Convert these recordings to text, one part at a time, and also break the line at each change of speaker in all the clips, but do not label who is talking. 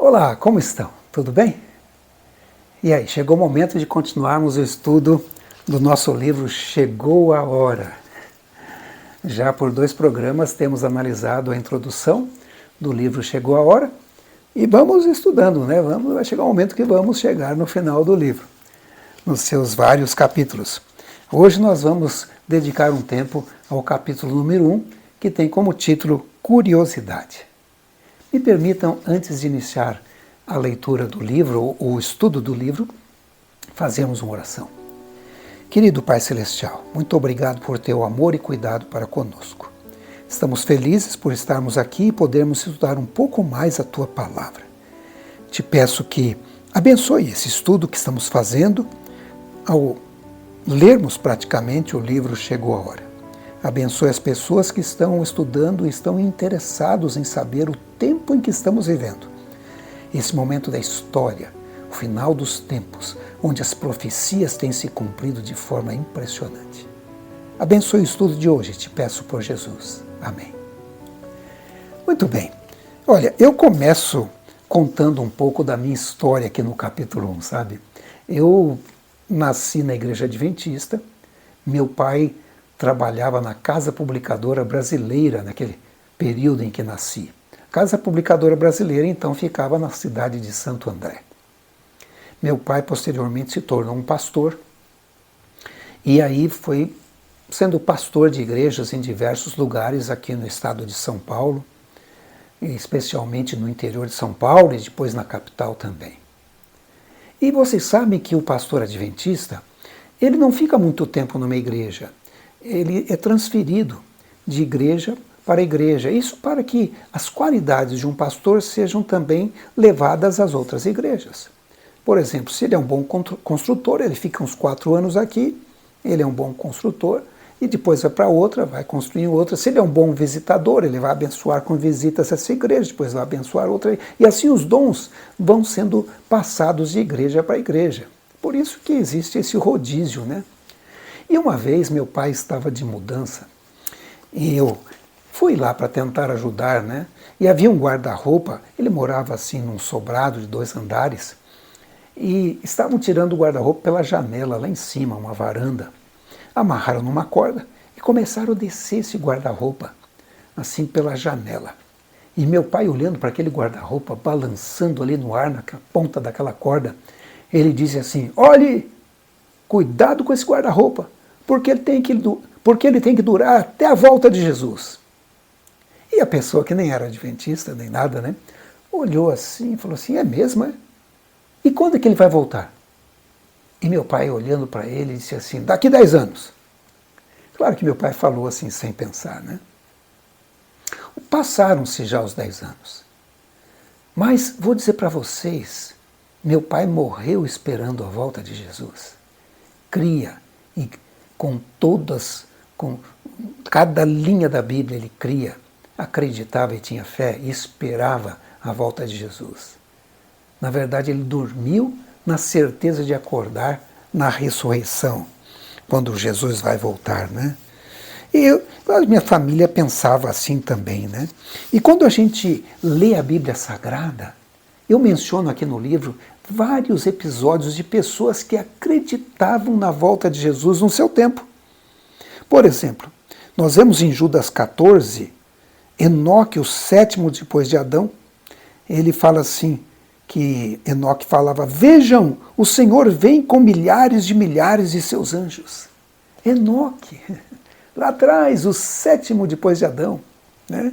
Olá, como estão? Tudo bem? E aí, chegou o momento de continuarmos o estudo do nosso livro Chegou a Hora. Já por 2 programas temos analisado a introdução do livro Chegou a Hora e vamos estudando, né? Vai chegar um momento que vamos chegar no final do livro, nos seus vários capítulos. Hoje nós vamos dedicar um tempo ao capítulo número 1, que tem como título Curiosidade. Me permitam, antes de iniciar a leitura do livro, ou o estudo do livro, fazermos uma oração. Querido Pai Celestial, muito obrigado por teu amor e cuidado para conosco. Estamos felizes por estarmos aqui e podermos estudar um pouco mais a tua palavra. Te peço que abençoe esse estudo que estamos fazendo ao lermos praticamente o livro Chegou a Hora. Abençoe as pessoas que estão estudando e estão interessados em saber o tempo em que estamos vivendo. Esse momento da história, o final dos tempos, onde as profecias têm se cumprido de forma impressionante. Abençoe o estudo de hoje, te peço por Jesus. Amém. Muito bem. Olha, eu começo contando um pouco da minha história aqui no capítulo 1, sabe? Eu nasci na Igreja Adventista, meu pai trabalhava na Casa Publicadora Brasileira, naquele período em que nasci. A Casa Publicadora Brasileira, então, ficava na cidade de Santo André. Meu pai, posteriormente, se tornou um pastor, e aí foi sendo pastor de igrejas em diversos lugares aqui no estado de São Paulo, especialmente no interior de São Paulo e depois na capital também. E vocês sabem que o pastor adventista, ele não fica muito tempo numa igreja. Ele é transferido de igreja para igreja. Isso para que as qualidades de um pastor sejam também levadas às outras igrejas. Por exemplo, se ele é um bom construtor, ele fica uns 4 anos aqui, ele é um bom construtor, e depois vai para outra, vai construir outra. Se ele é um bom visitador, ele vai abençoar com visitas essa igreja, depois vai abençoar outra. E assim os dons vão sendo passados de igreja para igreja. Por isso que existe esse rodízio, né? E uma vez meu pai estava de mudança e eu fui lá para tentar ajudar, né? E havia um guarda-roupa, ele morava assim num sobrado de 2 andares e estavam tirando o guarda-roupa pela janela lá em cima, uma varanda. Amarraram numa corda e começaram a descer esse guarda-roupa assim pela janela. E meu pai olhando para aquele guarda-roupa, balançando ali no ar, na ponta daquela corda, ele disse assim: olhe, cuidado com esse guarda-roupa, porque ele tem que durar até a volta de Jesus. E a pessoa que nem era adventista, nem nada, né, olhou assim e falou assim: é mesmo, é? E quando é que ele vai voltar? E meu pai, olhando para ele, disse assim: daqui 10 anos. Claro que meu pai falou assim, sem pensar, né? Passaram-se já os 10 anos. Mas vou dizer para vocês, meu pai morreu esperando a volta de Jesus. Cria, e com cada linha da Bíblia ele cria, acreditava e tinha fé e esperava a volta de Jesus. Na verdade, ele dormiu na certeza de acordar na ressurreição, quando Jesus vai voltar, né? E a minha família pensava assim também, né? E quando a gente lê a Bíblia Sagrada, eu menciono aqui no livro vários episódios de pessoas que acreditavam na volta de Jesus no seu tempo. Por exemplo, nós vemos em Judas 14, Enoque, o 7º depois de Adão, ele fala assim, que Enoque falava: vejam, o Senhor vem com milhares de seus anjos. Enoque, lá atrás, o 7º depois de Adão, né?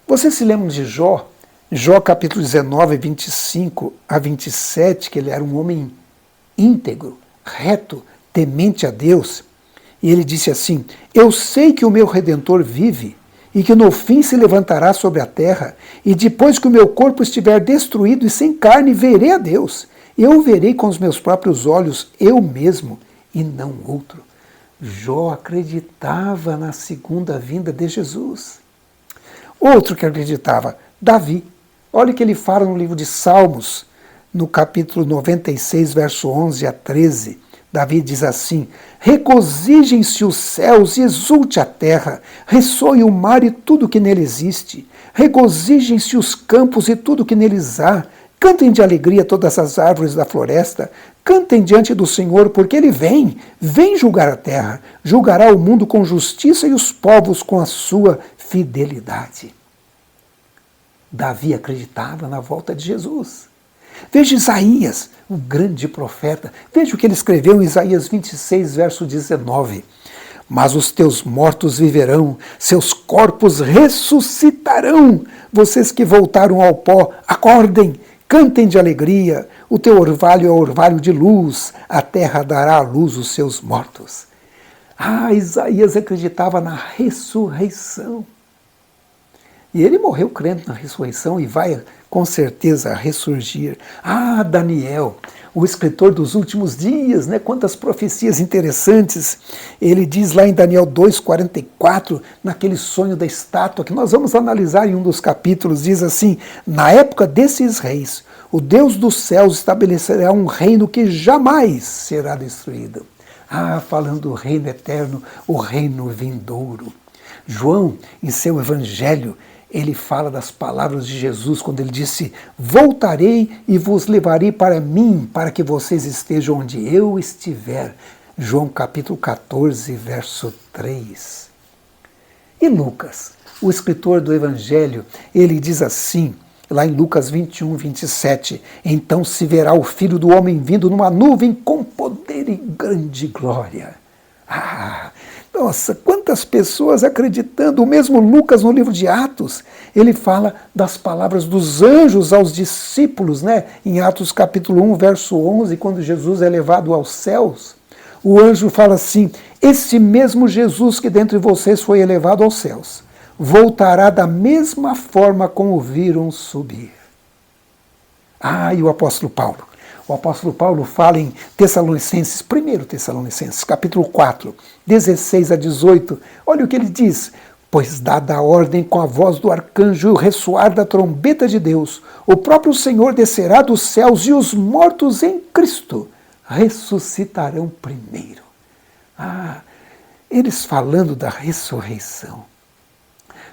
Vocês se lembram de Jó? Jó capítulo 19, 25 a 27, que ele era um homem íntegro, reto, temente a Deus. E ele disse assim: eu sei que o meu Redentor vive, e que no fim se levantará sobre a terra, e depois que o meu corpo estiver destruído e sem carne, verei a Deus. Eu verei com os meus próprios olhos, eu mesmo, e não outro. Jó acreditava na segunda vinda de Jesus. Outro que acreditava, Davi. Olha o que ele fala no livro de Salmos, no capítulo 96, verso 11 a 13. Davi diz assim: regozijem-se os céus e exulte a terra, ressoe o mar e tudo que nele existe, regozijem-se os campos e tudo que neles há, cantem de alegria todas as árvores da floresta, cantem diante do Senhor, porque ele vem julgar a terra, julgará o mundo com justiça e os povos com a sua fidelidade. Davi acreditava na volta de Jesus. Veja Isaías, o grande profeta. Veja o que ele escreveu em Isaías 26, verso 19. Mas os teus mortos viverão, seus corpos ressuscitarão. Vocês que voltaram ao pó, acordem, cantem de alegria. O teu orvalho é orvalho de luz, a terra dará à luz os seus mortos. Isaías acreditava na ressurreição. E ele morreu crendo na ressurreição e vai com certeza ressurgir. Daniel, o escritor dos últimos dias, né? Quantas profecias interessantes. Ele diz lá em Daniel 2,44, naquele sonho da estátua, que nós vamos analisar em um dos capítulos, diz assim: na época desses reis, o Deus dos céus estabelecerá um reino que jamais será destruído. Falando do reino eterno, o reino vindouro. João, em seu evangelho, ele fala das palavras de Jesus quando ele disse: voltarei e vos levarei para mim, para que vocês estejam onde eu estiver. João capítulo 14, verso 3. E Lucas, o escritor do evangelho, ele diz assim, lá em Lucas 21, 27, então se verá o Filho do Homem vindo numa nuvem com poder e grande glória. Nossa, quantas pessoas acreditando. O mesmo Lucas, no livro de Atos, ele fala das palavras dos anjos aos discípulos, né? Em Atos capítulo 1, verso 11, quando Jesus é levado aos céus, o anjo fala assim: esse mesmo Jesus que dentre vocês foi elevado aos céus, voltará da mesma forma como o viram subir. E o apóstolo Paulo. O apóstolo Paulo fala em Tessalonicenses, 1 Tessalonicenses, capítulo 4, 16 a 18. Olha o que ele diz: pois dada a ordem com a voz do arcanjo e o ressoar da trombeta de Deus, o próprio Senhor descerá dos céus e os mortos em Cristo ressuscitarão primeiro. Eles falando da ressurreição.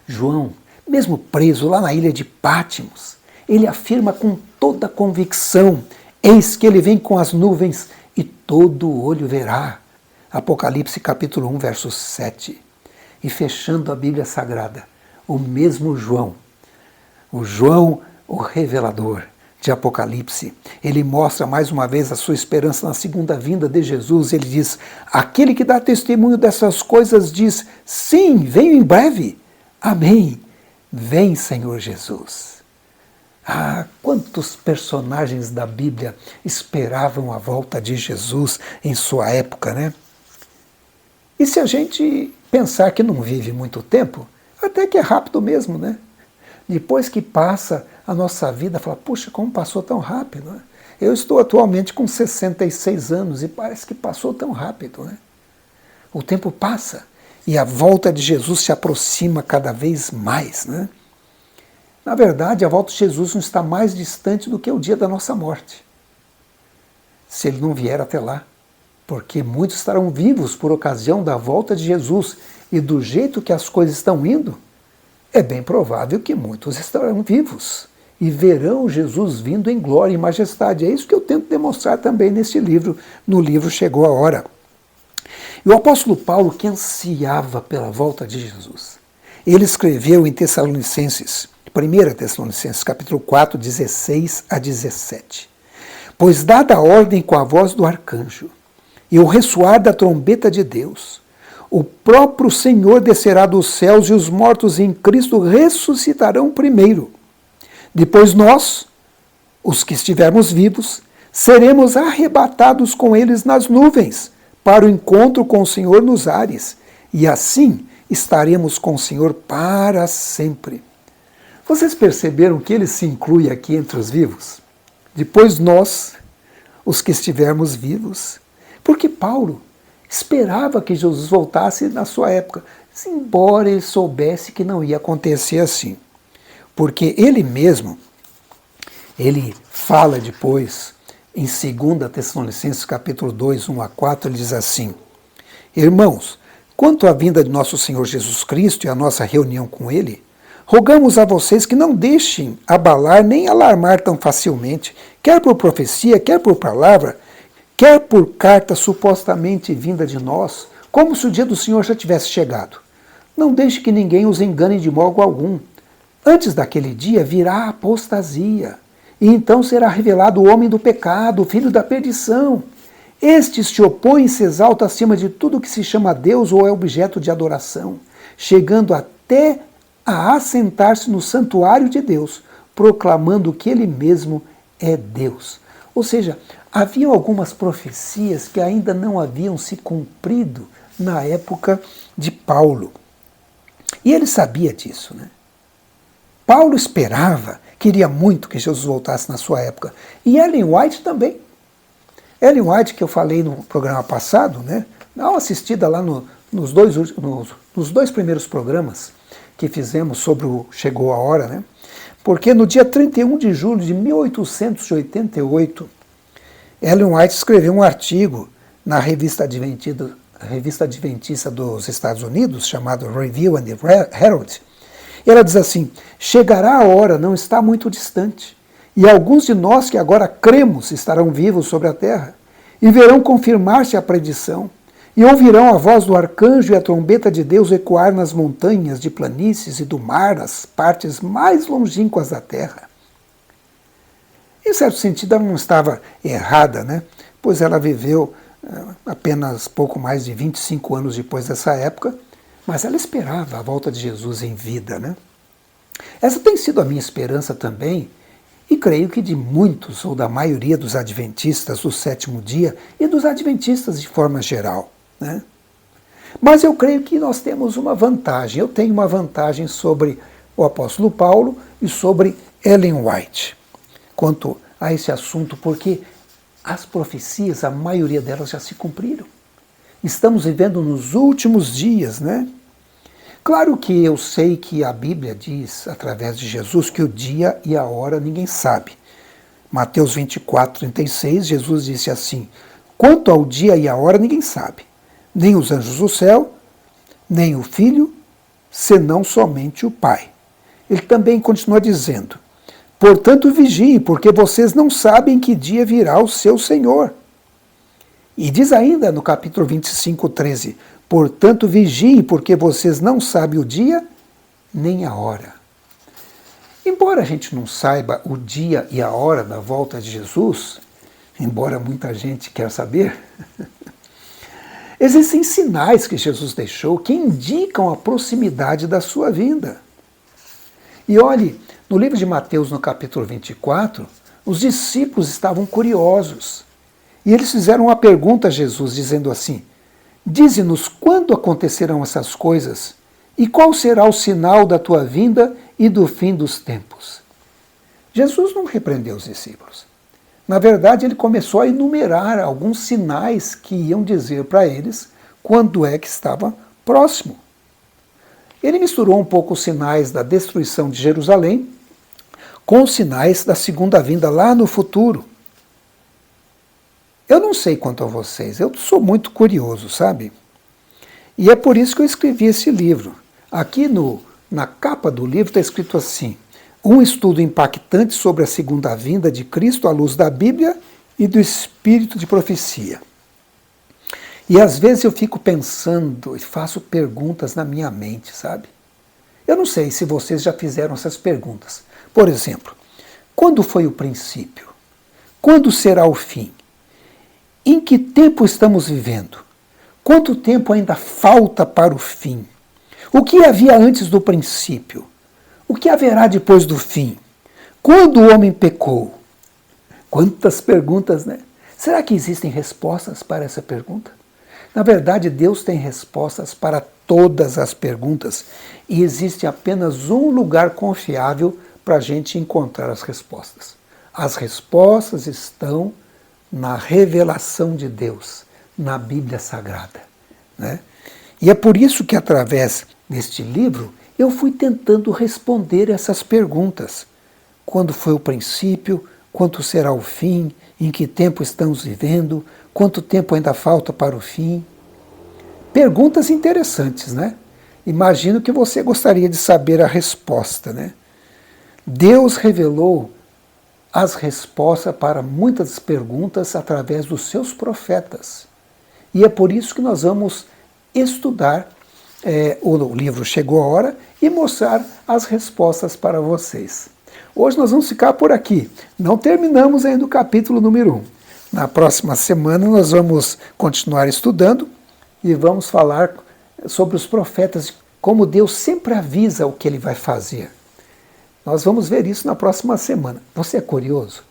João, mesmo preso lá na ilha de Pátimos, ele afirma com toda convicção: eis que ele vem com as nuvens e todo olho verá. Apocalipse capítulo 1, verso 7. E fechando a Bíblia Sagrada, o mesmo João, o revelador de Apocalipse, ele mostra mais uma vez a sua esperança na segunda vinda de Jesus. Ele diz: aquele que dá testemunho dessas coisas diz: sim, venho em breve. Amém. Vem, Senhor Jesus. Quantos personagens da Bíblia esperavam a volta de Jesus em sua época, né? E se a gente pensar que não vive muito tempo, até que é rápido mesmo, né? Depois que passa a nossa vida, fala: puxa, como passou tão rápido, né? Eu estou atualmente com 66 anos e parece que passou tão rápido, né? O tempo passa e a volta de Jesus se aproxima cada vez mais, né? Na verdade, a volta de Jesus não está mais distante do que o dia da nossa morte, se ele não vier até lá, porque muitos estarão vivos por ocasião da volta de Jesus, e do jeito que as coisas estão indo, é bem provável que muitos estarão vivos e verão Jesus vindo em glória e majestade. É isso que eu tento demonstrar também nesse livro, no livro Chegou a Hora. E o apóstolo Paulo, que ansiava pela volta de Jesus, ele escreveu em Tessalonicenses, 1 Tessalonicenses, capítulo 4, 16 a 17. Pois dada a ordem com a voz do arcanjo e o ressoar da trombeta de Deus, o próprio Senhor descerá dos céus e os mortos em Cristo ressuscitarão primeiro. Depois nós, os que estivermos vivos, seremos arrebatados com eles nas nuvens, para o encontro com o Senhor nos ares, e assim estaremos com o Senhor para sempre. Vocês perceberam que ele se inclui aqui entre os vivos? Depois nós, os que estivermos vivos. Porque Paulo esperava que Jesus voltasse na sua época, embora ele soubesse que não ia acontecer assim. Porque ele mesmo, ele fala depois Em 2 Tessalonicenses capítulo 2, 1 a 4, ele diz assim: Irmãos, quanto à vinda de nosso Senhor Jesus Cristo e a nossa reunião com Ele, rogamos a vocês que não deixem abalar nem alarmar tão facilmente, quer por profecia, quer por palavra, quer por carta supostamente vinda de nós, como se o dia do Senhor já tivesse chegado. Não deixe que ninguém os engane de modo algum. Antes daquele dia virá a apostasia, e então será revelado o homem do pecado, o filho da perdição. Este se opõe e se exalta acima de tudo que se chama Deus ou é objeto de adoração, chegando até a assentar-se no santuário de Deus, proclamando que ele mesmo é Deus. Ou seja, havia algumas profecias que ainda não haviam se cumprido na época de Paulo. E ele sabia disso, né? Paulo esperava, queria muito que Jesus voltasse na sua época. E Ellen White também. Ellen White, que eu falei no programa passado, né? Dá uma assistida lá nos dois primeiros programas que fizemos sobre o Chegou a Hora, né? Porque no dia 31 de julho de 1888, Ellen White escreveu um artigo na revista Adventista dos Estados Unidos, chamado Review and Herald. E ela diz assim: chegará a hora, não está muito distante, e alguns de nós que agora cremos estarão vivos sobre a terra, e verão confirmar-se a predição, e ouvirão a voz do arcanjo e a trombeta de Deus ecoar nas montanhas, de planícies e do mar, nas partes mais longínquas da terra. Em certo sentido, ela não estava errada, né? Pois ela viveu apenas pouco mais de 25 anos depois dessa época, mas ela esperava a volta de Jesus em vida, né? Essa tem sido a minha esperança também, e creio que de muitos, ou da maioria dos adventistas do sétimo dia e dos adventistas de forma geral, né? Mas eu creio que nós temos uma vantagem. Eu tenho uma vantagem sobre o apóstolo Paulo e sobre Ellen White quanto a esse assunto, porque as profecias, a maioria delas já se cumpriram. Estamos vivendo nos últimos dias, né? Claro que eu sei que a Bíblia diz, através de Jesus, que o dia e a hora ninguém sabe. Mateus 24, 36, Jesus disse assim: quanto ao dia e a hora ninguém sabe, nem os anjos do céu, nem o Filho, senão somente o Pai. Ele também continua dizendo: portanto vigiem, porque vocês não sabem que dia virá o seu Senhor. E diz ainda no capítulo 25, 13, portanto vigiem, porque vocês não sabem o dia nem a hora. Embora a gente não saiba o dia e a hora da volta de Jesus, embora muita gente quer saber, existem sinais que Jesus deixou que indicam a proximidade da sua vinda. E olhe, no livro de Mateus, no capítulo 24, os discípulos estavam curiosos. E eles fizeram uma pergunta a Jesus, dizendo assim: dize-nos quando acontecerão essas coisas, e qual será o sinal da tua vinda e do fim dos tempos? Jesus não repreendeu os discípulos. Na verdade, ele começou a enumerar alguns sinais que iam dizer para eles quando é que estava próximo. Ele misturou um pouco os sinais da destruição de Jerusalém com os sinais da segunda vinda lá no futuro. Eu não sei quanto a vocês, eu sou muito curioso, sabe? E é por isso que eu escrevi esse livro. Aqui na capa do livro está escrito assim: um estudo impactante sobre a segunda vinda de Cristo à luz da Bíblia e do espírito de profecia. E às vezes eu fico pensando e faço perguntas na minha mente, sabe? Eu não sei se vocês já fizeram essas perguntas. Por exemplo, quando foi o princípio? Quando será o fim? Em que tempo estamos vivendo? Quanto tempo ainda falta para o fim? O que havia antes do princípio? O que haverá depois do fim? Quando o homem pecou? Quantas perguntas, né? Será que existem respostas para essa pergunta? Na verdade, Deus tem respostas para todas as perguntas e existe apenas um lugar confiável para a gente encontrar as respostas. As respostas estão na revelação de Deus, na Bíblia Sagrada, né? E é por isso que, através deste livro, eu fui tentando responder essas perguntas. Quando foi o princípio? Quanto será o fim? Em que tempo estamos vivendo? Quanto tempo ainda falta para o fim? Perguntas interessantes, né? Imagino que você gostaria de saber a resposta, né? Deus revelou as respostas para muitas perguntas através dos seus profetas. E é por isso que nós vamos estudar o livro Chegou a Hora e mostrar as respostas para vocês. Hoje nós vamos ficar por aqui. Não terminamos ainda o capítulo número 1. Na próxima semana nós vamos continuar estudando e vamos falar sobre os profetas, como Deus sempre avisa o que ele vai fazer. Nós vamos ver isso na próxima semana. Você é curioso?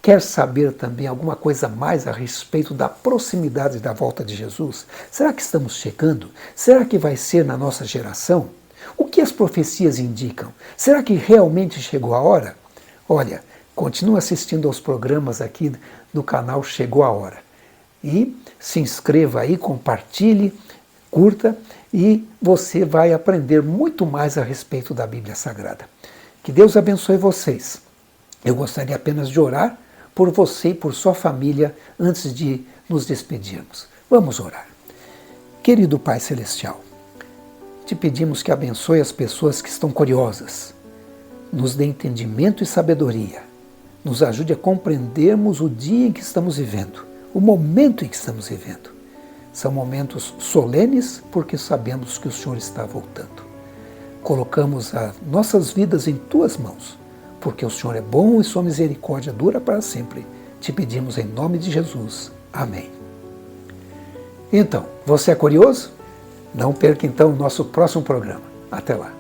Quer saber também alguma coisa mais a respeito da proximidade da volta de Jesus? Será que estamos chegando? Será que vai ser na nossa geração? O que as profecias indicam? Será que realmente chegou a hora? Olha, continue assistindo aos programas aqui do canal Chegou a Hora. E se inscreva aí, compartilhe, curta e você vai aprender muito mais a respeito da Bíblia Sagrada. Que Deus abençoe vocês. Eu gostaria apenas de orar por você e por sua família antes de nos despedirmos. Vamos orar. Querido Pai Celestial, te pedimos que abençoe as pessoas que estão curiosas, nos dê entendimento e sabedoria, nos ajude a compreendermos o dia em que estamos vivendo, o momento em que estamos vivendo. São momentos solenes porque sabemos que o Senhor está voltando. Colocamos as nossas vidas em Tuas mãos, porque o Senhor é bom e sua misericórdia dura para sempre. Te pedimos em nome de Jesus. Amém. Então, você é curioso? Não perca então o nosso próximo programa. Até lá.